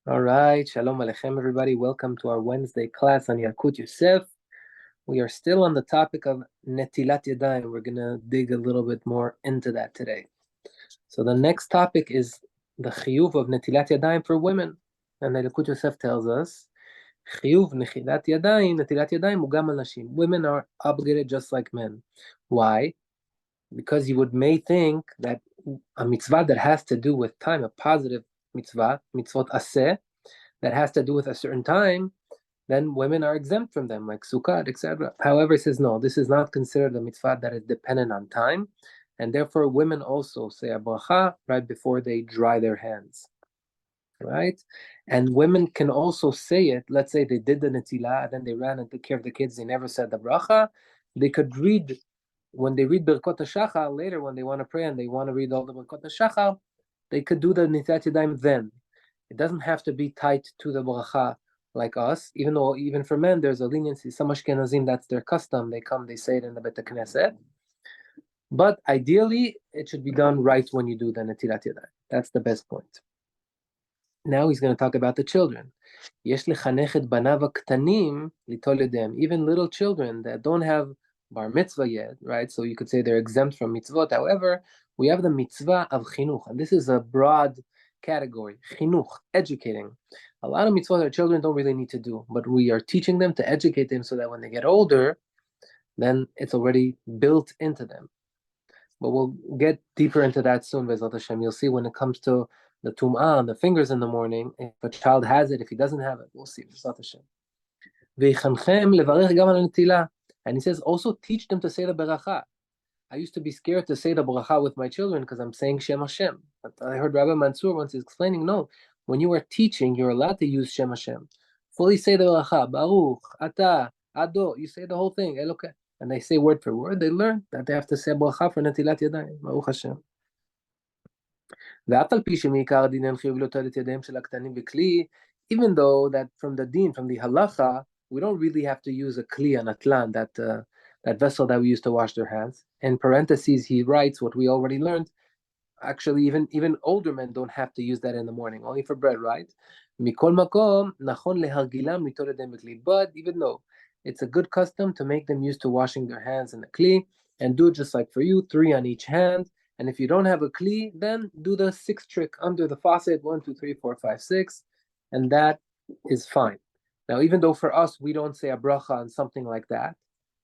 All right, Shalom Aleichem, everybody. Welcome to our Wednesday class on Yalkut Yosef. We are still on the topic of Netilat Yadayim. We're going to dig a little bit more into that today. So the next topic is the chiyuv of Netilat Yadayim for women. And the Yalkut Yosef tells us, chiyuv Netilat Yadayim ugam al nashim. Women are obligated just like men. Why? Because you may think that a mitzvah that has to do with time, a positive mitzvah, mitzvot aseh, that has to do with a certain time, then women are exempt from them, like Sukkot, etc. However, it says no, this is not considered a mitzvah that is dependent on time, and therefore women also say a bracha right before they dry their hands, right? And women can also say it. Let's say they did the netilah, then they ran and took care of the kids. They never said the bracha. They could read when they read Birkot HaShachar later, when they want to pray and they want to read all the Birkot HaShachar, they could do the Netilat Yadayim then. It doesn't have to be tied to the bracha like us, even though even for men there's a leniency. Some Ashkenazim, that's their custom. They come, they say it in the Bet Knesset. But ideally, it should be done right when you do the Netilat Yadayim. That's the best point. Now he's going to talk about the children. Yesh lechanech et banav haktanim litol yadayim. Even little children that don't have bar mitzvah yet, right? So you could say they're exempt from mitzvot. However, we have the mitzvah of chinuch, and this is a broad category. Chinuch, educating. A lot of mitzvot our children don't really need to do, but we are teaching them to educate them so that when they get older, then it's already built into them. But we'll get deeper into that soon, Bezat Hashem. You'll see when it comes to the tum'ah on the fingers in the morning, if a child has it, if he doesn't have it, we'll see, Bezat Hashem. And he says, also teach them to say the beracha. I used to be scared to say the beracha with my children because I'm saying Shem Hashem. But I heard Rabbi Mansour once explaining, no, when you are teaching, you're allowed to use Shem Hashem. Fully say the beracha, Baruch, Ata, Ado, you say the whole thing, Elokeh. And they say word for word, they learn that they have to say beracha for Netilat Yadayim, Baruch Hashem. Even though that from the deen, from the halacha, we don't really have to use a kli, an atlan, that vessel that we use to wash their hands. In parentheses, he writes what we already learned. Actually, even older men don't have to use that in the morning, only for bread, right? But even though it's a good custom to make them used to washing their hands in the kli, and do it just like for you, 3 on each hand. And if you don't have a kli, then do the 6 trick under the faucet, 1, 2, 3, 4, 5, 6, and that is fine. Now, even though for us, we don't say a bracha on something like that,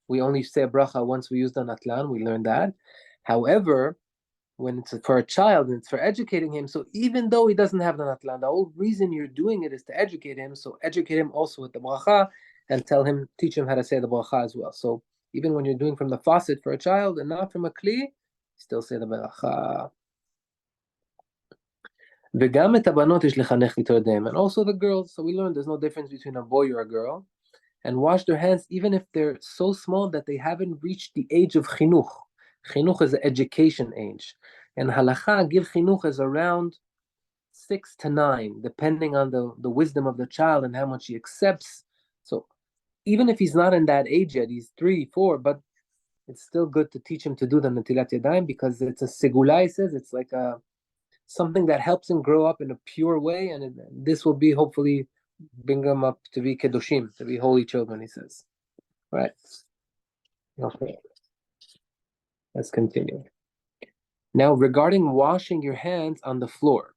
we only say a bracha once we use the natlan, we learned that. However, when it's for a child and it's for educating him, so even though he doesn't have the natlan, the whole reason you're doing it is to educate him, so educate him also with the bracha and teach him how to say the bracha as well. So even when you're doing from the faucet for a child and not from a kli, still say the beracha. And also the girls. So we learned there's no difference between a boy or a girl. And wash their hands even if they're so small that they haven't reached the age of chinuch. Chinuch is the education age. And halacha, gil chinuch is around 6 to 9, depending on the wisdom of the child and how much he accepts. So even if he's not in that age yet, he's 3, 4, but it's still good to teach him to do the Netilat Yadayim because it's a segula, he says. It's like something that helps him grow up in a pure way, and this will be hopefully bring them up to be kedoshim, to be holy children, he says. Right? Okay. Let's continue. Now, regarding washing your hands on the floor.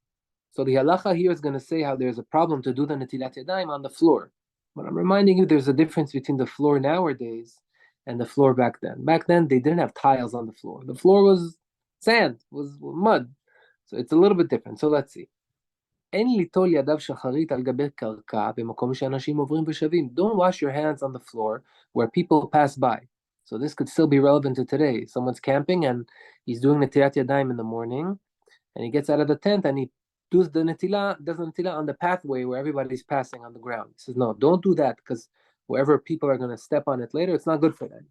So the halacha here is going to say how there's a problem to do the Netilat Yadayim on the floor. But I'm reminding you there's a difference between the floor nowadays and the floor back then. Back then, they didn't have tiles on the floor. The floor was sand, was mud. So it's a little bit different. So let's see. Don't wash your hands on the floor where people pass by. So this could still be relevant to today. Someone's camping and he's doing Netilat Yadayim in the morning, and he gets out of the tent and he does the netilah on the pathway where everybody's passing on the ground. He says, no, don't do that, because wherever people are going to step on it later, it's not good for them.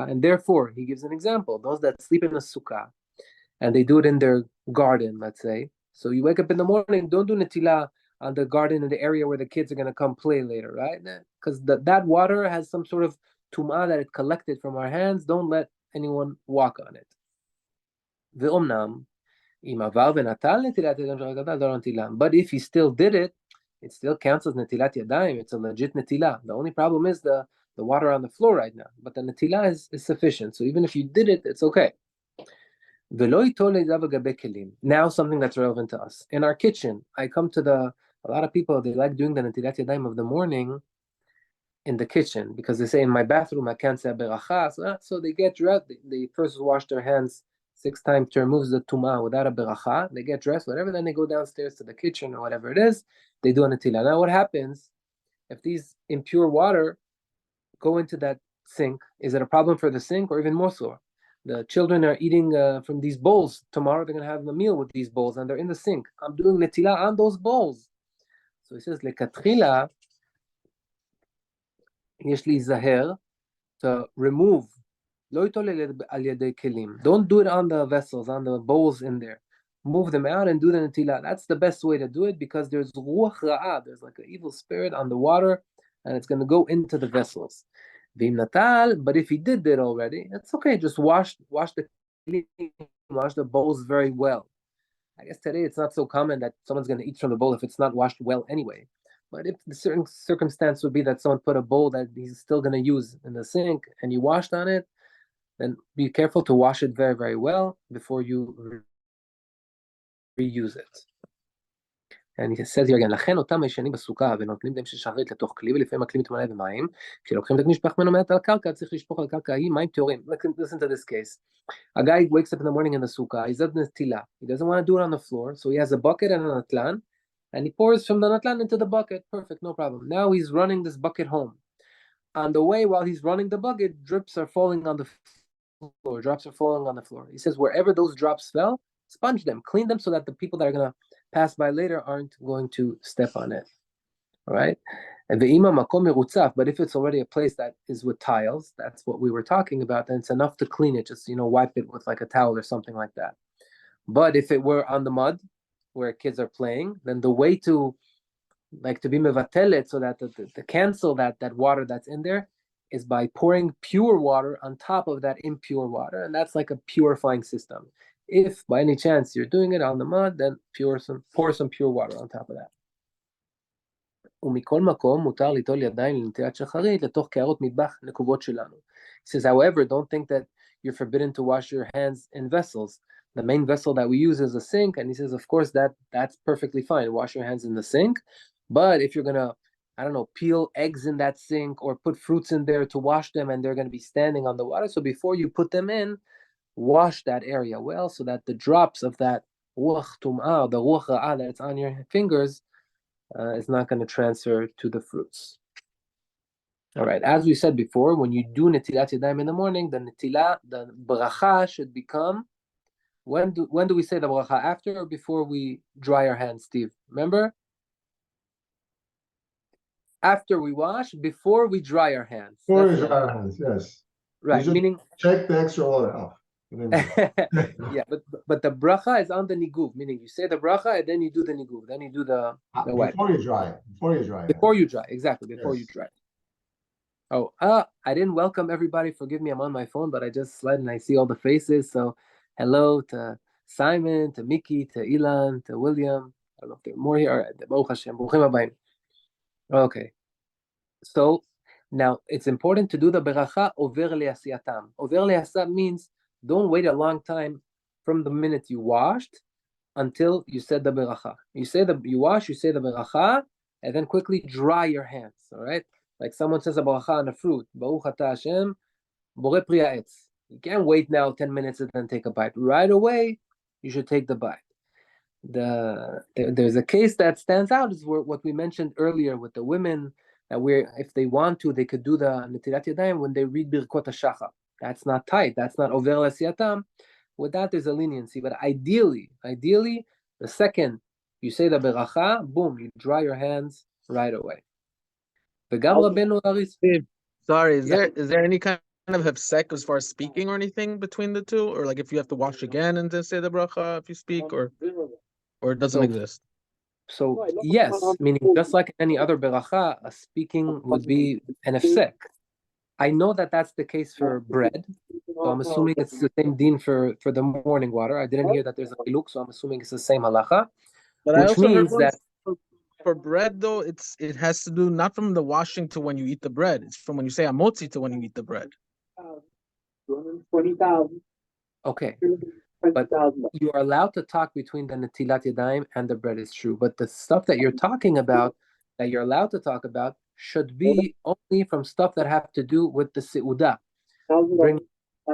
And therefore, he gives an example. Those that sleep in a sukkah, and they do it in their garden, let's say. So you wake up in the morning, don't do netilah on the garden in the area where the kids are going to come play later, right? Because that water has some sort of tum'ah that it collected from our hands. Don't let anyone walk on it. Ve'omnam, But if he still did it, it still counts as netilat yadayim. It's a legit netilah. The only problem is the water on the floor right now. But the netilah is sufficient. So even if you did it, it's okay. Now something that's relevant to us. In our kitchen, I come to a lot of people, they like doing the netilat yadayim of the morning in the kitchen because they say in my bathroom I can't say beracha. So they get dressed. They first wash their hands 6 times to remove the tumah without a beracha. They get dressed, whatever. Then they go downstairs to the kitchen or whatever it is. They do a netilah. Now what happens if these impure water go into that sink? Is it a problem for the sink or even more so? The children are eating from these bowls. Tomorrow they're going to have a meal with these bowls and they're in the sink. I'm doing netilah on those bowls. So he says, lekatchila, יש להיזהר to remove. Don't do it on the vessels, on the bowls in there. Move them out and do the netilah. That's the best way to do it because there's ruach ra'ah. There's like an evil spirit on the water and it's going to go into the vessels. But if he did it already, it's okay. Just wash the bowls very well. I guess today it's not so common that someone's going to eat from the bowl if it's not washed well anyway. But if the certain circumstance would be that someone put a bowl that he's still going to use in the sink and you washed on it, then be careful to wash it very, very well before you reuse it. And he says here again, לכן אותם ישנים בסוכה ונותנים להם שחרית לתוך כלי ולפעמים הכלי מתמלא במים, כשלוקחים את נשפך ממנו מעט על הקרקע, צריך לשפוך על הקרקע ההיא מים טהורים. Listen to this case. A guy wakes up in the morning in the sukkah, he's at netilah. He doesn't want to do it on the floor, so he has a bucket and an atlan, and he pours from the natlan into the bucket. Perfect, no problem. Now he's running this bucket home. On the way, while he's running the bucket, drops are falling on the floor. He says wherever those drops fell, sponge them, clean them so that the people that are going to pass by later aren't going to step on it. All right? But if it's already a place that is with tiles, that's what we were talking about, then it's enough to clean it. Just, wipe it with like a towel or something like that. But if it were on the mud where kids are playing, then the way to be mevatelet, so that to cancel that water that's in there, is by pouring pure water on top of that impure water, and that's like a purifying system. If by any chance you're doing it on the mud, then pour some pure water on top of that. He says, however, don't think that you're forbidden to wash your hands in vessels. The main vessel that we use is a sink, and he says, of course, that's perfectly fine. Wash your hands in the sink. But if you're gonna, peel eggs in that sink or put fruits in there to wash them, and they're gonna be standing on the water, so before you put them in, wash that area well so that the drops of that ruach tum'ah, the ruach ra'ah that's on your fingers, is not going to transfer to the fruits. All right, as we said before, when you do netilat yadayim in the morning, the bracha should become, when do we say the bracha? After or before we dry our hands, Steve? Remember? After we wash, before we dry our hands. Before we dry our hands, yes. Right, meaning check the extra water off. Yeah, but the bracha is on the niguv, meaning you say the bracha and then you do the niguv, then you do the wipe. Before you dry. Exactly, before you dry. Oh, I didn't welcome everybody. Forgive me, I'm on my phone, but I just slid and I see all the faces. So hello to Simon, to Mickey, to Ilan, to William. I don't know if there are more here. All right, Baruch Hashem, Bruchim habayim. Okay, so now it's important to do the beracha over le'asiyatam. Over le'asiyat means don't wait a long time from the minute you washed until you said the beracha. You wash, you say the beracha, and then quickly dry your hands. All right, like someone says a beracha on a fruit. Baruch atah Hashem, borei pri ha'etz. You can't wait now 10 minutes and then take a bite. Right away, you should take the bite. There's a case that stands out is what we mentioned earlier with the women, that if they want to, they could do the netilat yadayim when they read birkot hashachar. That's not tight. That's not over l'asiyatam. With that, there's a leniency. But ideally, the second you say the beracha, boom, you dry your hands right away. Sorry, is there any kind of hefsek as far as speaking or anything between the two, or like if you have to wash again and then say the bracha if you speak, or it doesn't exist? So yes, meaning just like any other beracha, a speaking would be an hefsek. I know that that's the case for bread, so I'm assuming it's the same din for the morning water. I didn't hear that there's a chiluk, so I'm assuming it's the same halacha. But I Which also heard means once that for bread though, it has to do not from the washing to when you eat the bread. It's from when you say amotzi to when you eat the bread. okay, but you are allowed to talk between the netilat yadayim and the bread is true. But the stuff that you're talking about, that you're allowed to talk about, should be only from stuff that have to do with the seudah. Bring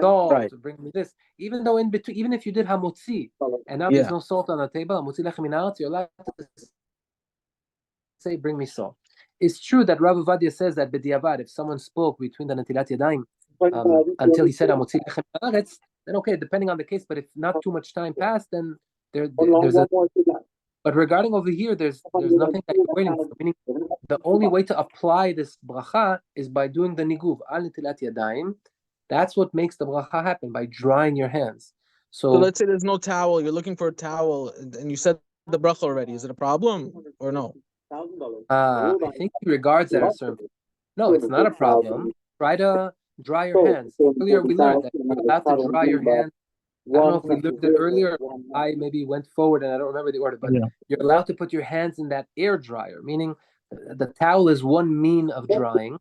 salt, Right. bring me this. Even though in between, even if you did hamotzi and now Yeah. there's no salt on the table, hamotzi lechem min haaretz, you're allowed to say, bring me salt. It's true that Rav Ovadia says that b'diavad, if someone spoke between the netilat yadayim until he said hamotzi lechem min haaretz, then okay, depending on the case, but if not too much time passed, then there's a. But regarding over here, there's nothing that you're waiting for. Meaning, the only way to apply this bracha is by doing the niguv al netilat yadayim. That's what makes the bracha happen, by drying your hands. So let's say there's no towel. You're looking for a towel, and you said the bracha already. Is it a problem or no? I think he regards that as certain. No, it's not a problem. Try to dry your hands. Earlier we learned that you're allowed to dry your hands. I don't know if we learned it earlier. I maybe went forward and I don't remember the order, but you're allowed to put your hands in that air dryer, meaning the towel is one mean of drying.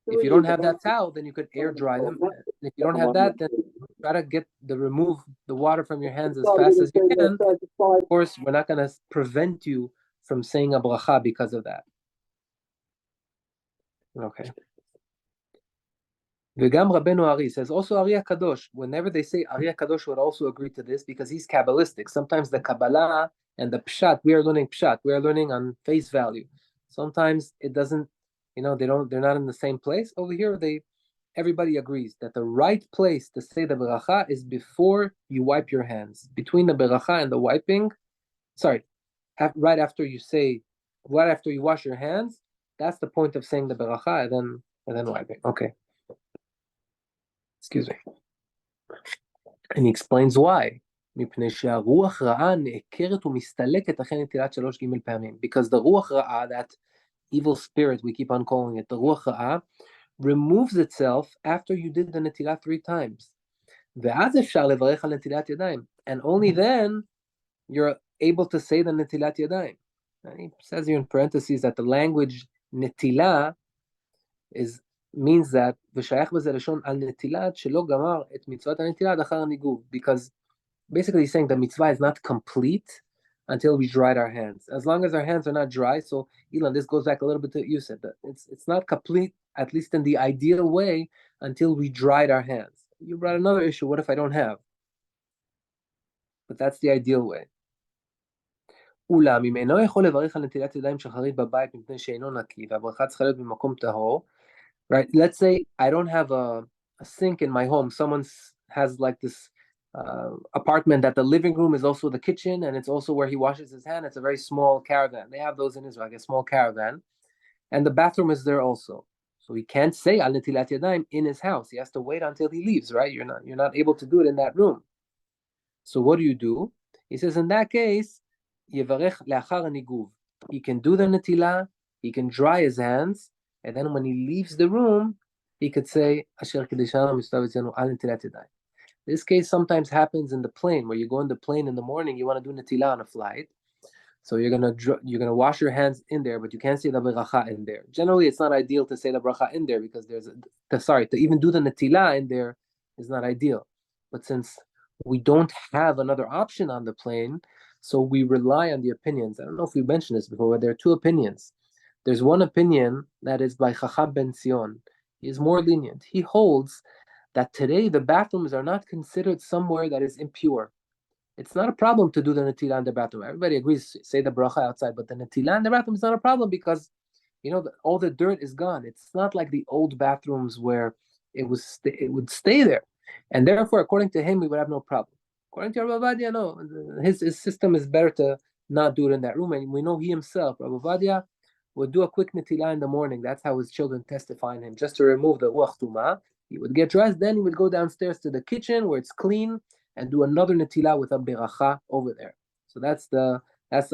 If you don't have that towel, then you could air dry them. If you don't have that, then try to remove the water from your hands as fast as you can. Of course, we're not going to prevent you from saying a bracha because of that. Okay. V'gam Rabbeinu Ari says, also Ari HaKadosh, whenever they say Ari HaKadosh would also agree to this because he's Kabbalistic. Sometimes the Kabbalah and the Pshat, we are learning on face value. Sometimes it doesn't, they're not in the same place. Over here, everybody agrees that the right place to say the beracha is before you wipe your hands. Between the beracha and the wiping, right after you wash your hands, that's the point of saying the beracha and then wiping. Okay. Excuse me. And he explains why. Because the ruach ra'ah, that evil spirit, we keep on calling it, the ruach ra'ah, removes itself after you did the netilah 3 times. And only then you're able to say the netilat yadayim. And he says here in parentheses that the language netilah means that because basically he's saying the mitzvah is not complete until we dried our hands. As long as our hands are not dry, so Ilan, this goes back a little bit to what you said, that it's not complete, at least in the ideal way, until we dried our hands. You brought another issue, what if I don't have? But that's the ideal way. Right? Let's say I don't have a sink in my home. Someone has like this apartment that the living room is also the kitchen and it's also where he washes his hand. It's a very small caravan. They have those in Israel, like a small caravan. And the bathroom is there also. So he can't say al netilat yadayim in his house. He has to wait until he leaves, right? You're not able to do it in that room. So what do? He says in that case, yevarech le'achar niguv. He can do the netilah, he can dry his hands, and then when he leaves the room, he could say, Asher Kedeshanu Mistav Etzenu Al Netilat Yadayim. This case sometimes happens in the plane, where you go in the plane in the morning, you want to do netilah on a flight. So you're gonna wash your hands in there, but you can't say the bracha in there. Generally, it's not ideal to say the bracha in there because to even do the netilah in there is not ideal. But since we don't have another option on the plane, so we rely on the opinions. I don't know if we mentioned this before, but there are 2 opinions. There's one opinion that is by Chacham Ben Zion. He is more lenient. He holds that today the bathrooms are not considered somewhere that is impure. It's not a problem to do the netilah in the bathroom. Everybody agrees, say the bracha outside, but the netilah in the bathroom is not a problem because, all the dirt is gone. It's not like the old bathrooms where it would stay there. And therefore, according to him, we would have no problem. According to Rav Ovadia, no, his system is better to not do it in that room. And we know he himself, Rav Ovadia, would do a quick netilah in the morning. That's how his children testify in him, just to remove the ruach tumah. He would get dressed, then he would go downstairs to the kitchen where it's clean and do another netilah with a beracha over there. So that's the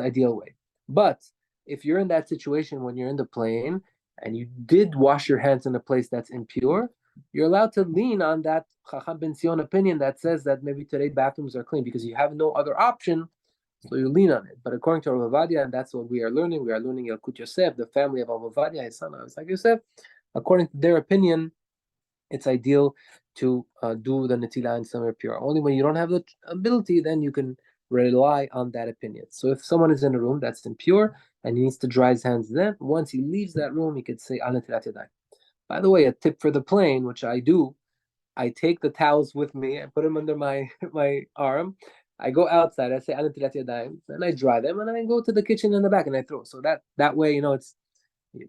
ideal way. But if you're in that situation when you're in the plane and you did wash your hands in a place that's impure, you're allowed to lean on that Chacham Ben Sion opinion that says that maybe today bathrooms are clean because you have no other option, so you lean on it. But according to Rav Ovadia, and that's what we are learning Yalkut Yosef, the family of Rav Ovadia, his son Isaac Yosef, according to their opinion, it's ideal to do the Netilah in somewhere pure. Only when you don't have the ability, then you can rely on that opinion. So if someone is in a room that's impure and he needs to dry his hands, then once he leaves that room, he could say Al Netilat Yadayim. By the way, a tip for the plane, which I do, I take the towels with me, I put them under my arm. I go outside, I say Al Netilat Yadayim, then I dry them, and then I go to the kitchen in the back and I throw. So that way, it's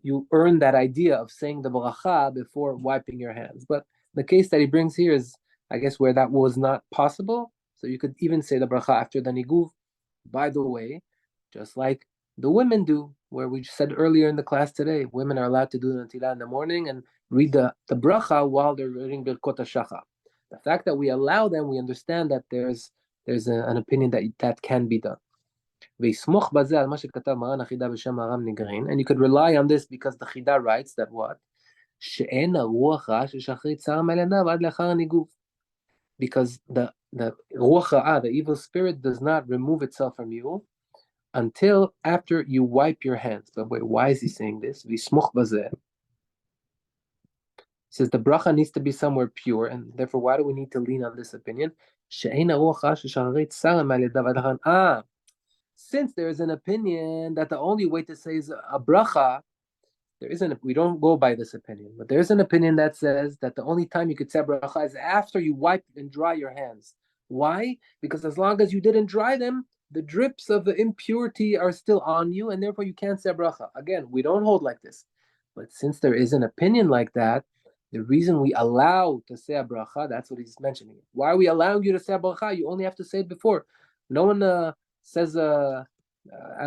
you earn that idea of saying the bracha before wiping your hands. But the case that he brings here is, I guess, where that was not possible. So you could even say the bracha after the niguv. By the way, just like the women do, where we said earlier in the class today, women are allowed to do the netilah in the morning and read the bracha while they're reading Birkot HaShachar. The fact that we allow them, we understand that there's an opinion that can be done. And you could rely on this because the Chida writes that what? Because the ruach ha'ah, the evil spirit, does not remove itself from you until after you wipe your hands. But wait, why is he saying this? He says the bracha needs to be somewhere pure, and therefore why do we need to lean on this opinion? Since there is an opinion that the only way to say is a bracha, we don't go by this opinion, but there's an opinion that says that the only time you could say bracha is after you wipe and dry your hands. Why? Because as long as you didn't dry them, the drips of the impurity are still on you, and therefore you can't say bracha. Again, we don't hold like this. But since there is an opinion like that, the reason we allow to say a bracha, that's what he's mentioning. Why are we allowing you to say a bracha? You only have to say it before. No one says, I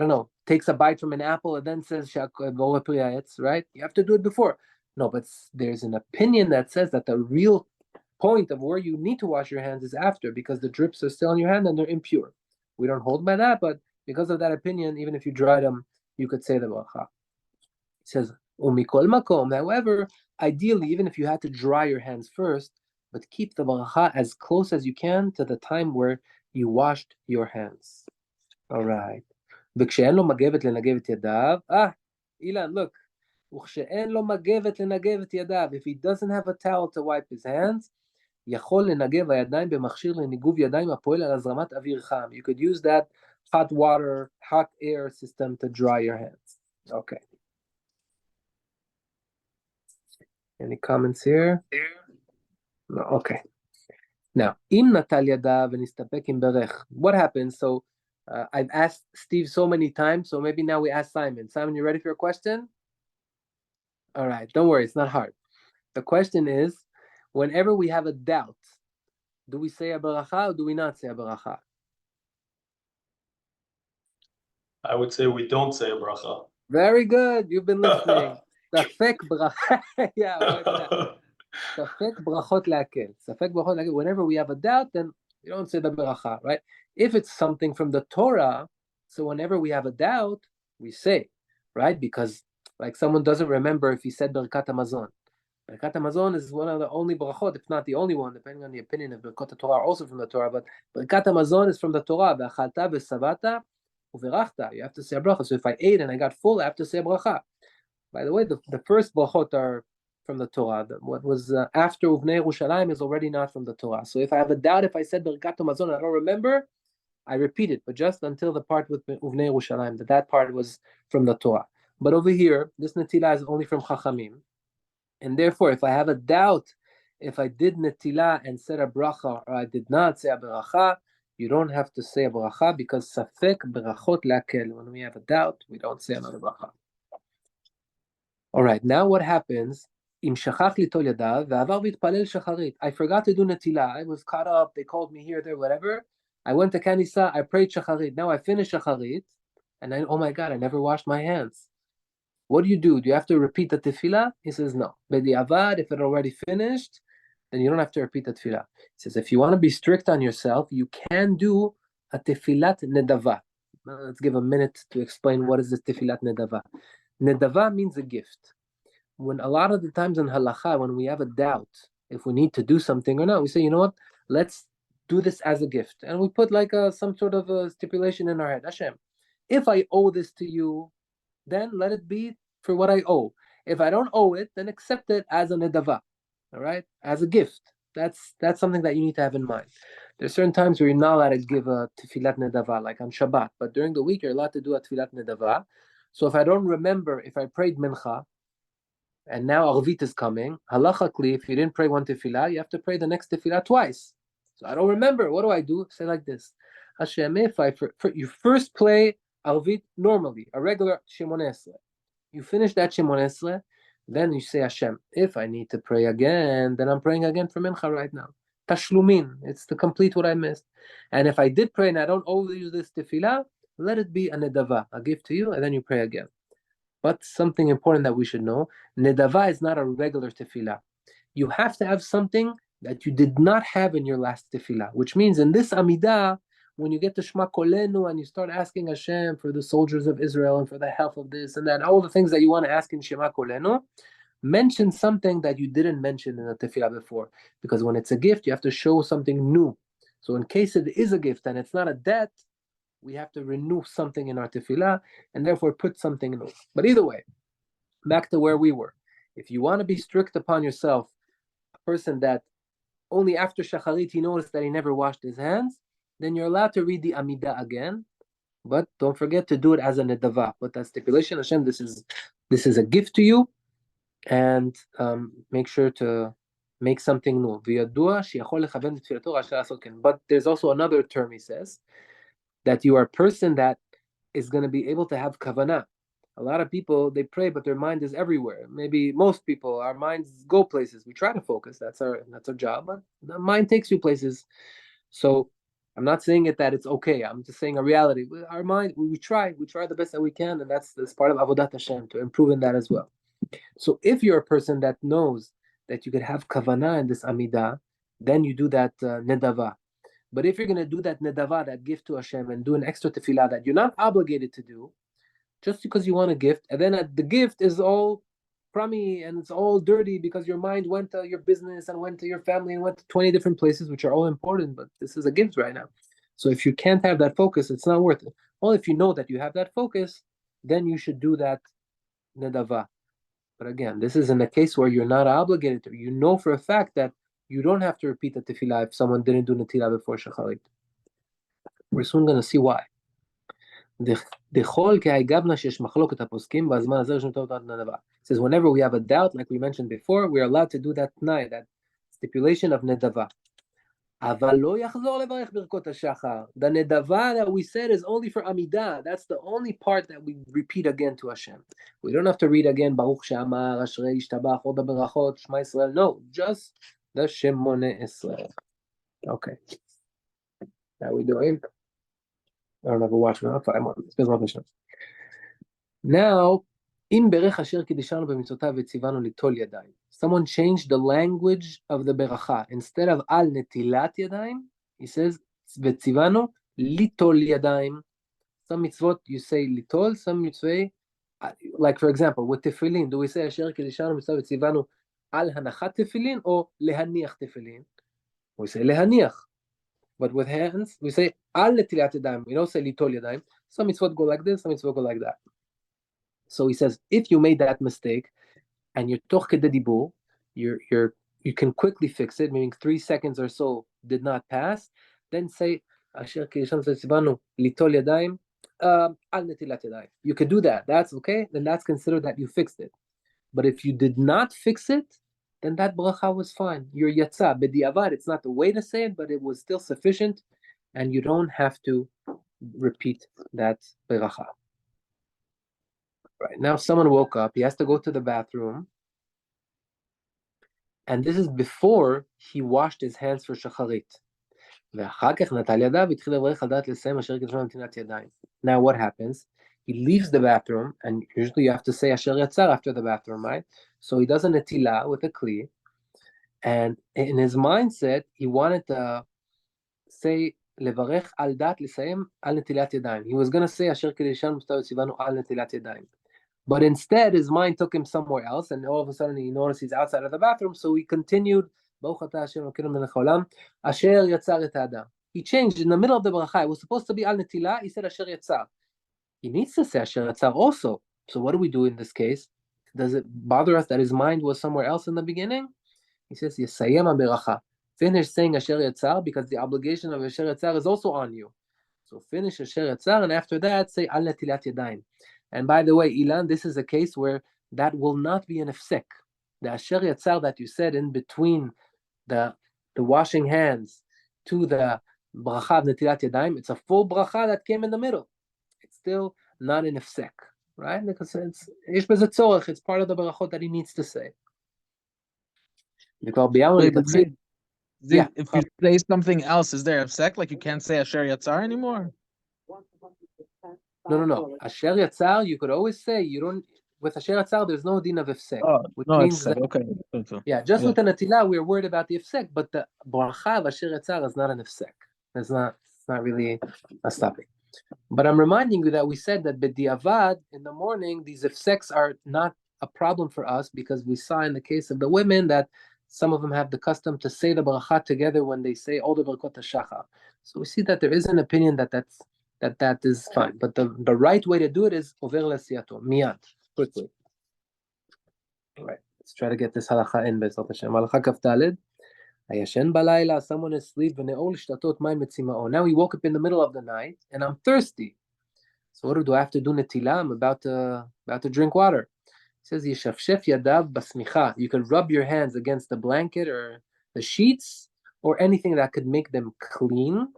don't know, takes a bite from an apple and then says, right? You have to do it before. No, but there's an opinion that says that the real point of where you need to wash your hands is after, because the drips are still on your hand and they're impure. We don't hold by that, but because of that opinion, even if you dry them, you could say the bracha. He says, umikol makom. However, ideally, even if you had to dry your hands first, but keep the bracha as close as you can to the time where you washed your hands. All right. וכשאין לו מגבת לנגב את ידיו, Ilan, look. וכשאין לו מגבת לנגב את ידיו, if he doesn't have a towel to wipe his hands, יכול לנגב הידיים במכשיר לניגוב ידיים הפועל על הזרמת אוויר חם. You could use that hot air system to dry your hands. Okay. Any comments here? No, okay. Now, אם נטל ידיו ונסתפק עם ברך, what happens? So, I've asked Steve so many times, so maybe now we ask Simon. Simon, you ready for your question? All right, don't worry, it's not hard. The question is, whenever we have a doubt, do we say a baracha or do we not say a baracha? I would say we don't say a bracha. Very good, you've been listening. Safek bracha. Yeah, Safek brachot le'akel. Safek brachot le'akel. Whenever we have a doubt, then we don't say the baracha, right? If it's something from the Torah, so whenever we have a doubt, we say, right? Because like someone doesn't remember if he said Birkat HaMazon. Birkat HaMazon is one of the only brachot, if not the only one, depending on the opinion of Birkat HaTorah, also from the Torah, but Birkat HaMazon is from the Torah. V'achalta v'savata uverachta. You have to say a bracha. So if I ate and I got full, I have to say a bracha. By the way, the first brachot are from the Torah. What was after Uvnei Yerushalayim is already not from the Torah. So if I have a doubt, if I said Birkat HaMazon and I don't remember, I repeat it, but just until the part with Uvnei Yerushalayim, that part was from the Torah. But over here, this netilah is only from Chachamim. And therefore, if I have a doubt, if I did netilah and said a bracha, or I did not say a bracha, you don't have to say a bracha, because safek berachot le'akel. When we have a doubt, we don't say another bracha. All right, now what happens? Im shachach litol yadav ve'avar v'itpalel shacharit. I forgot to do netilah. I was caught up. They called me here, there, whatever. I went to Kanisa. I prayed shacharit. Now I finished shacharit, and oh my God, I never washed my hands. What do? Do you have to repeat the tefillah? He says no. B'di'avad, if it already finished, then you don't have to repeat the tefillah. He says if you want to be strict on yourself, you can do a tefillat nedava. Now let's give a minute to explain what is this tefillat nedava. Nedava means a gift. When a lot of the times in halacha, when we have a doubt, if we need to do something or not. We say, you know what, let's do this as a gift. And we put like some sort of a stipulation in our head. Hashem, if I owe this to you, then let it be for what I owe. If I don't owe it, then accept it as a nedava, all right, as a gift. That's something that you need to have in mind. There's certain times where you're not allowed to give a tefilat nedava, like on Shabbat, but during the week you're allowed to do a tefilat nedava. So if I don't remember, if I prayed mincha, and now Arvit is coming, halachically, if you didn't pray one tefillah, you have to pray the next tefillah twice. So I don't remember. What do? Say like this: Hashem, if you first play Arvit normally, a regular Shemon Esrei, you finish that Shemon Esrei, then you say, Hashem, if I need to pray again, then I'm praying again for Mincha right now. Tashlumin, it's to complete what I missed. And if I did pray and I don't always use this tefillah, let it be a nedava, a gift to you, and then you pray again. But something important that we should know, nedava is not a regular tefillah. You have to have something that you did not have in your last tefillah, which means in this Amidah, when you get to Shema Kolenu and you start asking Hashem for the soldiers of Israel and for the health of this and that, all the things that you want to ask in Shema Kolenu, mention something that you didn't mention in the tefillah before. Because when it's a gift, you have to show something new. So in case it is a gift and it's not a debt, we have to renew something in our tefillah and therefore put something new. But either way, back to where we were. If you want to be strict upon yourself, a person that only after Shacharit he noticed that he never washed his hands, then you're allowed to read the Amidah again, but don't forget to do it as a nedava. Put that stipulation, Hashem, this is a gift to you, and make sure to make something new. But there's also another term, he says, that you are a person that is going to be able to have kavanah. A lot of people, they pray, but their mind is everywhere. Maybe most people, our minds go places. We try to focus. That's our job, but the mind takes you places. So I'm not saying that it's okay. I'm just saying a reality. Our mind, we try the best that we can, and that's part of Avodat Hashem, to improve in that as well. So if you're a person that knows that you could have kavanah in this Amidah, then you do that nedava. But if you're going to do that nedava, that gift to Hashem, and do an extra tefillah that you're not obligated to do, just because you want a gift, and then the gift is all crummy and it's all dirty because your mind went to your business and went to your family and went to 20 different places, which are all important, but this is a gift right now. So if you can't have that focus, it's not worth it. Well, if you know that you have that focus, then you should do that nedava. But again, this is in a case where you're not obligated to. You know for a fact that you don't have to repeat the tefillah if someone didn't do netilah before shacharit. We're soon going to see why. It says whenever we have a doubt, like we mentioned before, we are allowed to do that tnai, that stipulation of nedava. The nedava that we said is only for Amidah. That's the only part that we repeat again to Hashem. We don't have to read again Baruch She'amar, Ashrei Yishtabach, all the berachot, Shema Yisrael. No, just the Shemone Israel. Okay. How we doing? I don't have a watch now. 5 more minutes. Now, someone changed the language of the beracha. Instead of al netilat yadayim, he says v'tzivanu litol yadayim. Some mitzvot you say litol, some mitzvot, like for example with tefillin, do we say asher kedishanu mitzvah v'tzivanu al hanachat tefillin or lehaniach tefillin? We say lehaniach. But with hands, we say al netilat yadayim. We don't say litol yadayim. Some mitzvot go like this, some mitzvot go like that. So he says, if you made that mistake, and you're toch kede dibur, you can quickly fix it, meaning 3 seconds or so did not pass, then say asher kedishanu tzivanu litol yadayim al netilat yadayim. You could do that. That's okay. Then that's considered that you fixed it. But if you did not fix it, then that bracha was fine. You're yatsa b'diavad. It's not the way to say it, but it was still sufficient, and you don't have to repeat that bracha. Right now, someone woke up. He has to go to the bathroom, and this is before he washed his hands for shacharit. Now, what happens? He leaves the bathroom, and usually you have to say Asher Yatzar after the bathroom, right? So he does a netilah with a kli, and in his mindset, he wanted to say levarech al dat l'sayim al netilat yadayim. He was going to say Asher kedishanu mitzvah tzivanu al netilat yadayim, but instead his mind took him somewhere else, and all of a sudden he noticed he's outside of the bathroom, so he continued ברוך אתה השם אלוקינו מלך העולם, אשר יצר את האדם. He changed in the middle of the bracha. It was supposed to be al netila. He said asher yatzar. He needs to say asher yatzar also. So what do we do in this case? Does it bother us that his mind was somewhere else in the beginning? He says yesayem beracha. Finish saying asher yatzar because the obligation of asher yatzar is also on you. So finish asher yatzar and after that say al netilat yadayim. And by the way, Ilan, this is a case where that will not be an ifsek. The asher yatzar that you said in between the washing hands to the bracha of netilat yadayim, it's a full bracha that came in the middle. It's still not an ifsek, right? Because it's part of the brachot that he needs to say. If you say something else, is there a sec? Like you can't say asher yatzar anymore? No. Asher yatzar, you could always say. You don't. With asher yatzar, there's no din of ifsek. Oh, which no, means it's that, okay. with the netilah, we're worried about the ifsek, but the bracha of asher yatzar is not an ifsek. It's not really a stopping. But I'm reminding you that we said that b'diavad in the morning, these ifseks are not a problem for us because we saw in the case of the women that some of them have the custom to say the bracha together when they say all the brakot hashachar. So we see that there is an opinion that is fine, but the right way to do it is over l'siyato miyad, quickly. All right, let's try to get this halacha in. Be'ezrat Hashem. Halacha kaf daled. Hayashen balayla. Someone is asleep v'ne'ol shtatot mayim metzimao. Now he woke up in the middle of the night and I'm thirsty. So what do I have to do netilah? I'm about to drink water. It says yishafshef yadav basmicha. You could rub your hands against the blanket or the sheets or anything that could make them clean,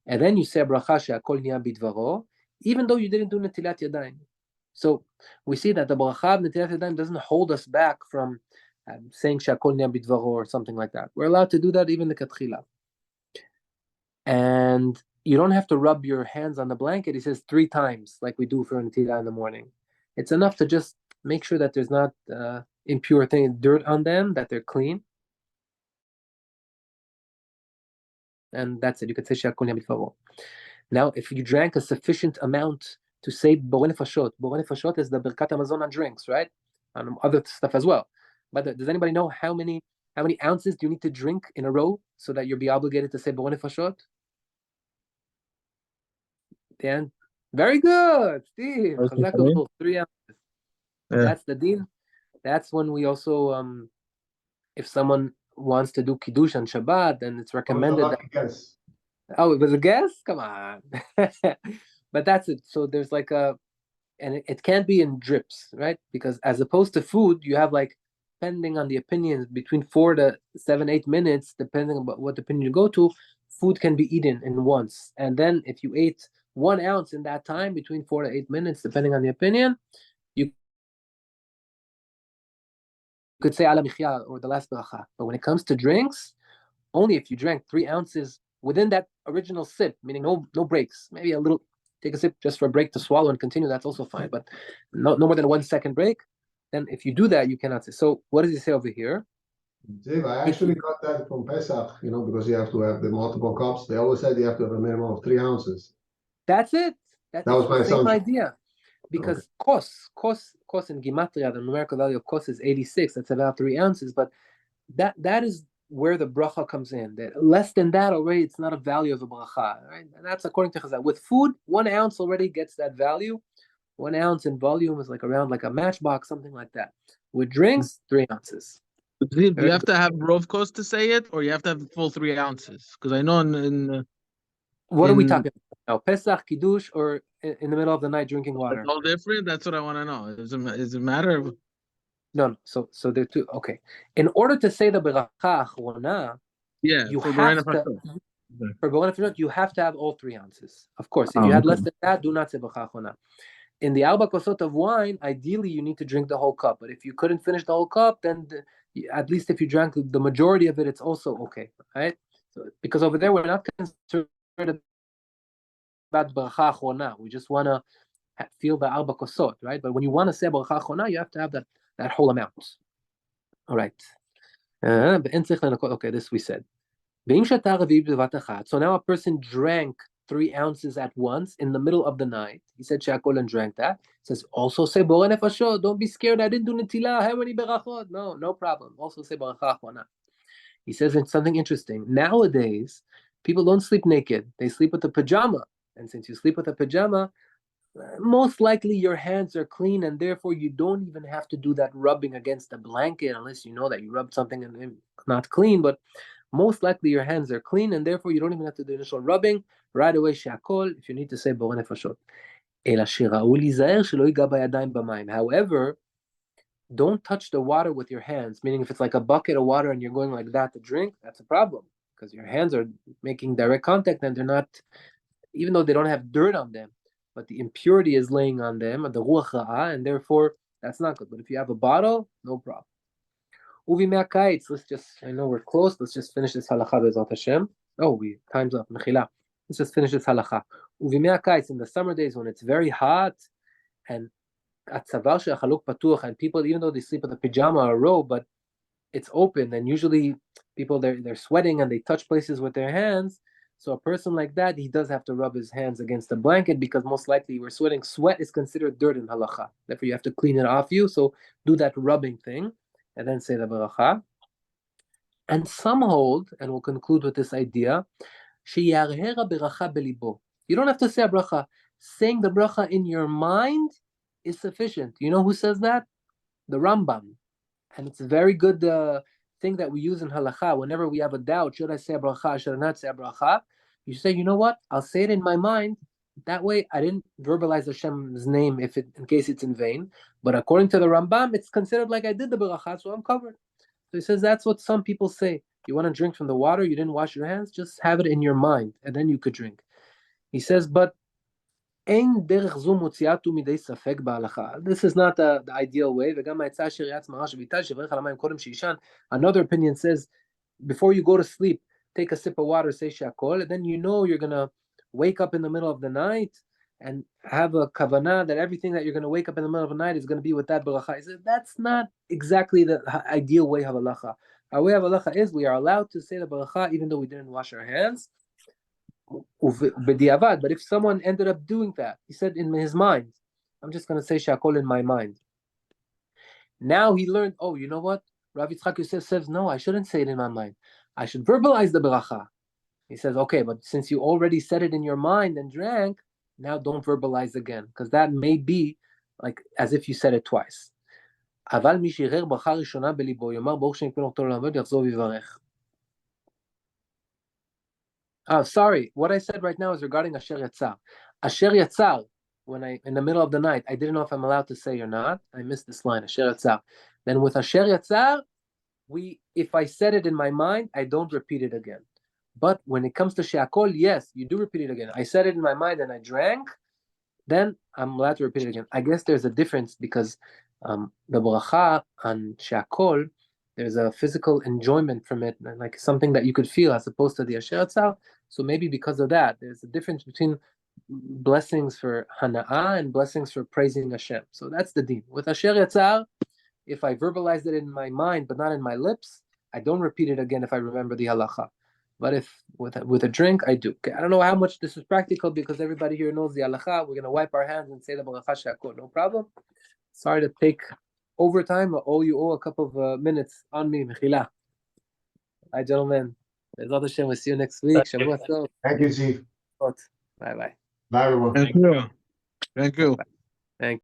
and then you say bracha she'akol niya bidvaro, even though you didn't do netilat yadayim. So we see that the bracha of netilat yadayim doesn't hold us back from saying she'akol niya bidvaro or something like that. We're allowed to do that even the katchila. And you don't have to rub your hands on the blanket. He says 3 times, like we do for netilah in the morning. It's enough to just make sure that there's not impure dirt on them, that they're clean. And that's it. You could say she'akol niya bidvaro. Now, if you drank a sufficient amount to say borei nefashot is the birkat hamazon on drinks, right? On other stuff as well. But does anybody know how many ounces do you need to drink in a row so that you'll be obligated to say borei nefashot? Dan, very good, Steve. 3 ounces. Yeah. That's the din. That's when we also, if someone wants to do kiddush on Shabbat, then it's recommended. Oh, it was a guess? Come on. But that's it. So there's like and it can't be in drips, right? Because as opposed to food, you have like, depending on the opinions, between 4 to 7, 8 minutes, depending on what opinion you go to, food can be eaten in once. And then if you ate 1 ounce in that time, between 4 to 8 minutes, depending on the opinion, you could say ala michya or the last bracha. But when it comes to drinks, only if you drank 3 ounces within that original sip, meaning no breaks, maybe a little, take a sip just for a break to swallow and continue, that's also fine, but no more than a 1 second break, then if you do that, you cannot say. So what does he say over here? Dave, I actually got that from Pesach, because you have to have the multiple cups. They always said you have to have a minimum of 3 ounces. That's it. That was my same assumption. idea. Because kos in Gematria, the numerical value of kos is 86. That's about 3 ounces. But that is where the bracha comes in. That less than that already, it's not a value of a bracha. Right? And that's according to Chazal. With food, 1 ounce already gets that value. 1 ounce in volume is like around like a matchbox, something like that. With drinks, 3 ounces. Do you have to have rov kos to say it, or you have to have the full 3 ounces? Because I know in what are we talking about now? Pesach, Kiddush, or in the middle of the night drinking water? It's all different. That's what I want to know. Does it matter? No. So they're two. Okay. In order to say the beracha achrona, you for have borei nefashot, you have to have all 3 ounces. Of course, if you had less than that, do not say beracha achrona. In the 4 kosot of wine, ideally you need to drink the whole cup. But if you couldn't finish the whole cup, then at least if you drank the majority of it, it's also okay, right? So, because over there we're not concerned about beracha achrona. We just want to feel the 4 kosot, right? But when you want to say beracha achrona, you have to have that whole amount. All right. Okay, this we said. So now a person drank 3 ounces at once in the middle of the night. He said she'akol and drank that. He says also say borei nefashot. Don't be scared. I didn't do netilah. How many berachot? No problem. Also say beracha achrona. He says it's something interesting. Nowadays, people don't sleep naked. They sleep with a pajama. And since you sleep with a pajama, most likely your hands are clean, and therefore you don't even have to do that rubbing against the blanket unless you know that you rubbed something and it's not clean. But most likely your hands are clean, and therefore you don't even have to do initial rubbing. Right away, shakol, if you need to say borei nefashot. However, don't touch the water with your hands, meaning if it's like a bucket of water and you're going like that to drink, that's a problem because your hands are making direct contact and they're not, even though they don't have dirt on them, but the impurity is laying on them, the ruach ra'ah, and therefore that's not good. But if you have a bottle, no problem. Uvi me'akaitz, let's just, I know we're close, let's just finish this halacha be'ezrat Hashem. Oh, time's up, mechila. Let's just finish this halacha. Uvi me'akaitz, in the summer days when it's very hot, and atzavar she'achaluk patuach, and people, even though they sleep with a pajama or a robe, but it's open, and usually people, they're sweating and they touch places with their hands. So a person like that, he does have to rub his hands against the blanket because most likely we're sweating. Sweat is considered dirt in halacha. Therefore, you have to clean it off you. So do that rubbing thing and then say the beracha. And some hold, and we'll conclude with this idea, sheyarhera beracha belibo. You don't have to say a bracha. Saying the bracha in your mind is sufficient. You know who says that? The Rambam. And it's a very good thing that we use in halacha. Whenever we have a doubt, should I say a bracha, should I not say a bracha? You say, you know what? I'll say it in my mind. That way, I didn't verbalize Hashem's name in case it's in vain. But according to the Rambam, it's considered like I did the bracha, so I'm covered. So he says that's what some people say. You want to drink from the water, you didn't wash your hands, just have it in your mind, and then you could drink. He says, but this is not the ideal way. Another opinion says, before you go to sleep, take a sip of water, say shakol, and then you know you're going to wake up in the middle of the night and have a kavanah that everything that you're going to wake up in the middle of the night is going to be with that beracha. He said, that's not exactly the ideal way of halacha. Our way of halacha is we are allowed to say the beracha even though we didn't wash our hands. But if someone ended up doing that, he said in his mind, I'm just going to say shakol in my mind. Now he learned, oh, you know what? Rav Yitzchak Yosef says, no, I shouldn't say it in my mind. I should verbalize the beracha. He says, okay, but since you already said it in your mind and drank, now don't verbalize again, because that may be like as if you said it twice. Sorry, what I said right now is regarding Asher Yatzar. Asher Yatzar, when in the middle of the night, I didn't know if I'm allowed to say or not. I missed this line, Asher Yatzar. Then with Asher Yatzar, if I said it in my mind, I don't repeat it again. But when it comes to Sheakol, yes, you do repeat it again. I said it in my mind and I drank, then I'm allowed to repeat it again. I guess there's a difference because the bracha on Sheakol, there's a physical enjoyment from it, like something that you could feel as opposed to the Asher Yatzar. So maybe because of that, there's a difference between blessings for Hana'ah and blessings for praising Hashem. So that's the deen. With Asher Yatzar, if I verbalized it in my mind but not in my lips, I don't repeat it again if I remember the halacha. But if with a drink, I do. Okay, I don't know how much this is practical because everybody here knows the halacha. We're going to wipe our hands and say the beracha she'akol. No problem. Sorry to take overtime. You owe a couple of minutes on me. Mechila. Hi, gentlemen. Bezrat Hashem, we'll see you next week. Shavua tov. Thank you, Chief. Bye-bye. Bye, everyone. Thank you. Thank you.